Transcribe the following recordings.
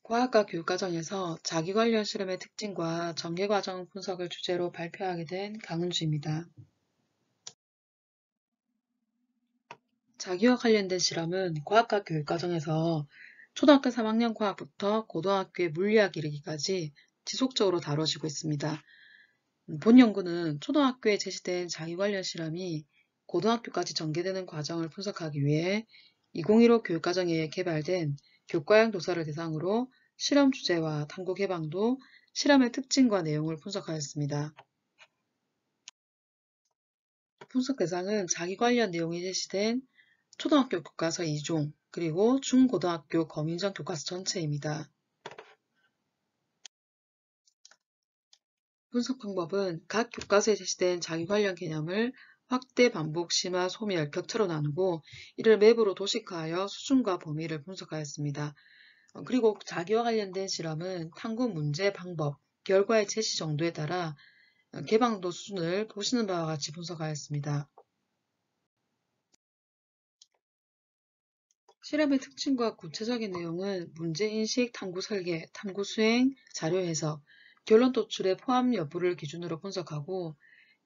과학과 교육과정에서 자기 관련 실험의 특징과 전개과정 분석을 주제로 발표하게 된 강은주입니다. 자기와 관련된 실험은 과학과 교육과정에서 초등학교 3학년 과학부터 고등학교의 물리학 이르기까지 지속적으로 다뤄지고 있습니다. 본 연구는 초등학교에 제시된 자기 관련 실험이 고등학교까지 전개되는 과정을 분석하기 위해 2015 교육과정에 개발된 교과형 도서를 대상으로 실험 주제와 탐구 개방도, 실험의 특징과 내용을 분석하였습니다. 분석 대상은 자기 관련 내용이 제시된 초등학교 교과서 2종, 그리고 중고등학교 검인정 교과서 전체입니다. 분석 방법은 각 교과서에 제시된 자기 관련 개념을 확대, 반복, 심화, 소멸, 격차로 나누고 이를 맵으로 도식화하여 수준과 범위를 분석하였습니다. 그리고 자기와 관련된 실험은 탐구 문제, 방법, 결과의 제시 정도에 따라 개방도 수준을 보시는 바와 같이 분석하였습니다. 실험의 특징과 구체적인 내용은 문제인식, 탐구 설계, 탐구 수행, 자료 해석, 결론 도출의 포함 여부를 기준으로 분석하고,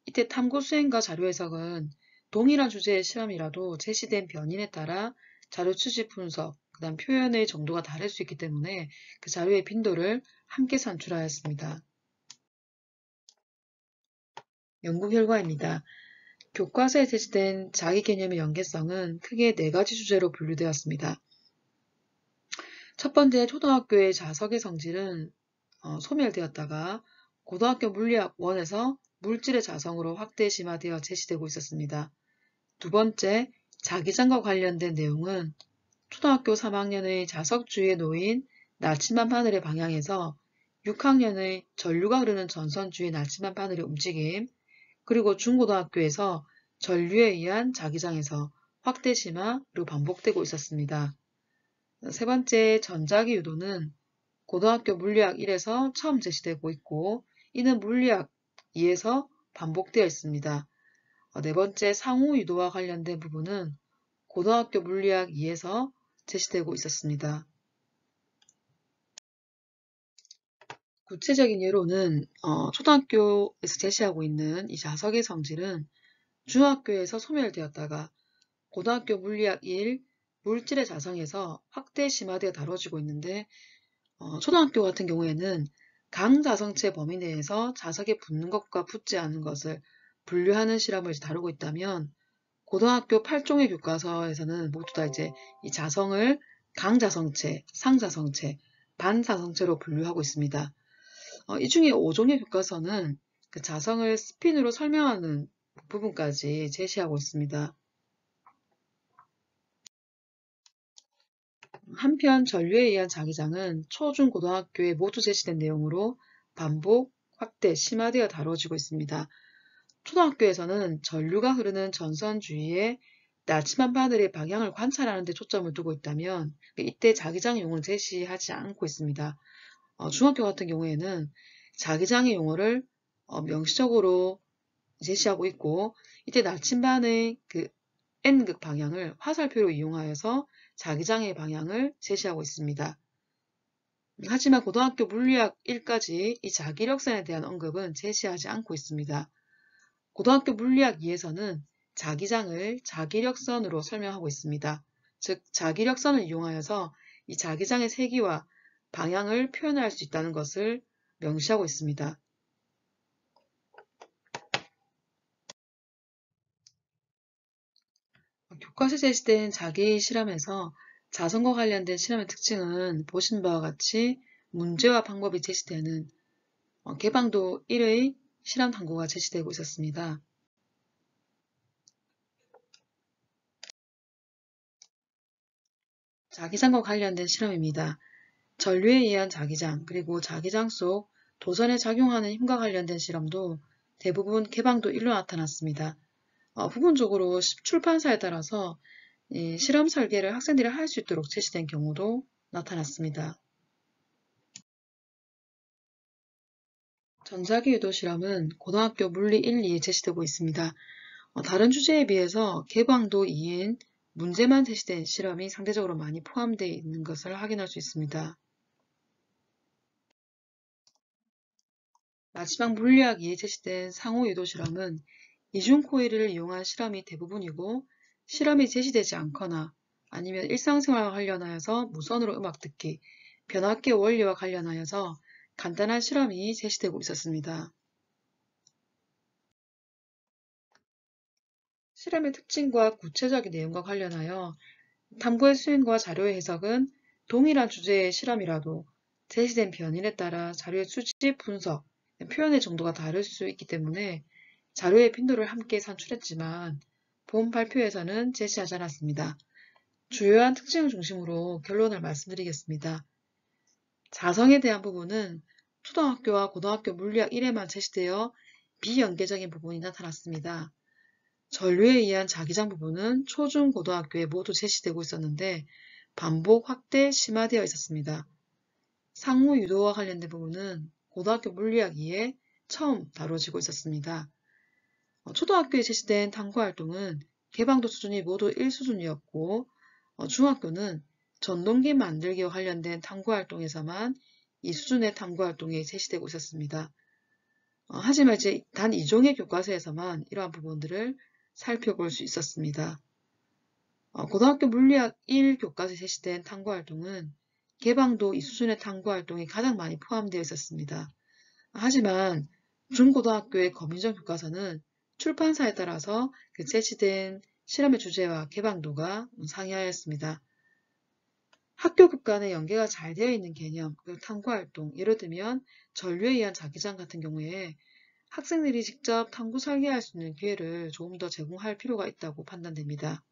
이때 탐구 수행과 자료 해석은 동일한 주제의 실험이라도 제시된 변인에 따라 자료 취집 분석, 그다음 표현의 정도가 다를 수 있기 때문에 그 자료의 빈도를 함께 산출하였습니다. 연구 결과입니다. 교과서에 제시된 자기 개념의 연계성은 크게 4가지 주제로 분류되었습니다. 첫 번째, 초등학교의 자석의 성질은 소멸되었다가 고등학교 물리학 1에서 물질의 자성으로 확대 심화되어 제시되고 있었습니다. 두 번째, 자기장과 관련된 내용은 초등학교 3학년의 자석주위에 놓인 나침반 바늘의 방향에서 6학년의 전류가 흐르는 전선 주위의 나침반 바늘의 움직임, 그리고 중고등학교에서 전류에 의한 자기장에서 확대 심화로 반복되고 있었습니다. 세 번째, 전자기 유도는 고등학교 물리학 1에서 처음 제시되고 있고, 이는 물리학 2에서 반복되어 있습니다. 네 번째, 상호 유도와 관련된 부분은 고등학교 물리학 2에서 제시되고 있었습니다. 구체적인 예로는 초등학교에서 제시하고 있는 이 자석의 성질은 중학교에서 소멸되었다가 고등학교 물리학 1 물질의 자성에서 확대 심화되어 다뤄지고 있는데, 초등학교 같은 경우에는 강자성체 범위 내에서 자석에 붙는 것과 붙지 않는 것을 분류하는 실험을 다루고 있다면, 고등학교 8종의 교과서에서는 모두 다 이제 이 자성을 강자성체, 상자성체, 반자성체로 분류하고 있습니다. 이 중에 5종의 교과서는 그 자성을 스핀으로 설명하는 부분까지 제시하고 있습니다. 한편 전류에 의한 자기장은 초, 중, 고등학교에 모두 제시된 내용으로 반복, 확대, 심화되어 다뤄지고 있습니다. 초등학교에서는 전류가 흐르는 전선 주위에 나침반 바늘의 방향을 관찰하는 데 초점을 두고 있다면 이때 자기장 용어는 제시하지 않고 있습니다. 중학교 같은 경우에는 자기장의 용어를 명시적으로 제시하고 있고, 이때 나침반의 그 N극 방향을 화살표로 이용하여서 자기장의 방향을 제시하고 있습니다. 하지만 고등학교 물리학 1까지 이 자기력선에 대한 언급은 제시하지 않고 있습니다. 고등학교 물리학 2에서는 자기장을 자기력선으로 설명하고 있습니다. 즉, 자기력선을 이용하여서 이 자기장의 세기와 방향을 표현할 수 있다는 것을 명시하고 있습니다. 교과서에 제시된 자기 실험에서 자성과 관련된 실험의 특징은 보신 바와 같이 문제와 방법이 제시되는 개방도 1의 실험 탐구가 제시되고 있었습니다. 자기장과 관련된 실험입니다. 전류에 의한 자기장, 그리고 자기장 속 도전에 작용하는 힘과 관련된 실험도 대부분 개방도 1로 나타났습니다. 부분적으로 출판사에 따라서 실험 설계를 학생들이 할 수 있도록 제시된 경우도 나타났습니다. 전자기 유도 실험은 고등학교 물리 1, 2에 제시되고 있습니다. 다른 주제에 비해서 개방도 2인 문제만 제시된 실험이 상대적으로 많이 포함되어 있는 것을 확인할 수 있습니다. 마지막 물리학이 제시된 상호 유도 실험은 이중 코일을 이용한 실험이 대부분이고 실험이 제시되지 않거나 아니면 일상생활과 관련하여서 무선으로 음악 듣기, 변압계 원리와 관련하여서 간단한 실험이 제시되고 있었습니다. 실험의 특징과 구체적인 내용과 관련하여 탐구의 수행과 자료의 해석은 동일한 주제의 실험이라도 제시된 변인에 따라 자료의 수집, 분석, 표현의 정도가 다를 수 있기 때문에 자료의 빈도를 함께 산출했지만 본 발표에서는 제시하지 않았습니다. 주요한 특징을 중심으로 결론을 말씀드리겠습니다. 자성에 대한 부분은 초등학교와 고등학교 물리학 1에만 제시되어 비연계적인 부분이 나타났습니다. 전류에 의한 자기장 부분은 초중 고등학교에 모두 제시되고 있었는데 반복 확대 심화되어 있었습니다. 상호 유도와 관련된 부분은 고등학교 물리학 2에 처음 다뤄지고 있었습니다. 초등학교에 제시된 탐구활동은 개방도 수준이 모두 1수준이었고 중학교는 전동기 만들기와 관련된 탐구활동에서만 2수준의 탐구활동이 제시되고 있었습니다. 하지만 이제 단 2종의 교과서에서만 이러한 부분들을 살펴볼 수 있었습니다. 고등학교 물리학 1 교과서에 제시된 탐구활동은 개방도 2수준의 탐구활동이 가장 많이 포함되어 있었습니다. 하지만 중고등학교의 검인정 교과서는 출판사에 따라서 그 제시된 실험의 주제와 개방도가 상이하였습니다. 학교급 간의 연계가 잘 되어 있는 개념, 그리고 탐구활동, 예를 들면 전류에 의한 자기장 같은 경우에 학생들이 직접 탐구 설계할 수 있는 기회를 조금 더 제공할 필요가 있다고 판단됩니다.